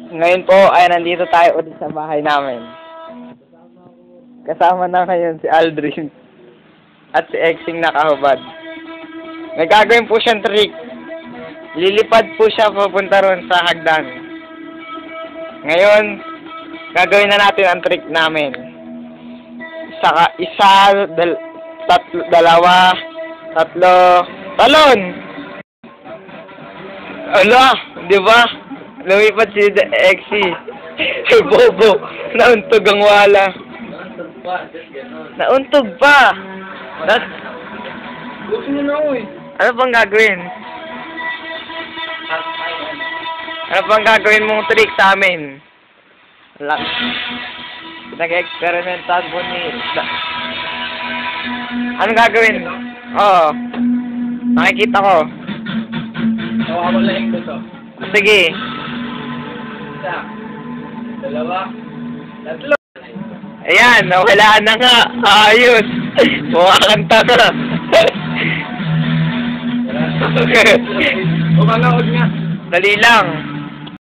Ngayon po ay nandito tayo ulit sa bahay namin. Kasama na ngayon si Aldrin at si Exing nakahubad. May gagawin po siyang trick. Lilipad po siya papunta ron sa hagdan. Ngayon, gagawin na natin ang trick namin. Dalawa, tatlo, talon! Ala, di ba? Lumipad si Exy. Bobo, nauntog ang wala. Nauntog pa. Ano pang gagawin? Ano pang gagawin mong trick sa amin? Nag-experimental po ni... Anong gagawin? Oo. Nakikita ko. Nawawalain ko to. Sige. Isa. Dalawa. Tatlo. Ayan, nawala na nga. Ayos. Mukhakanta ka. Umanood nga. Dali lang.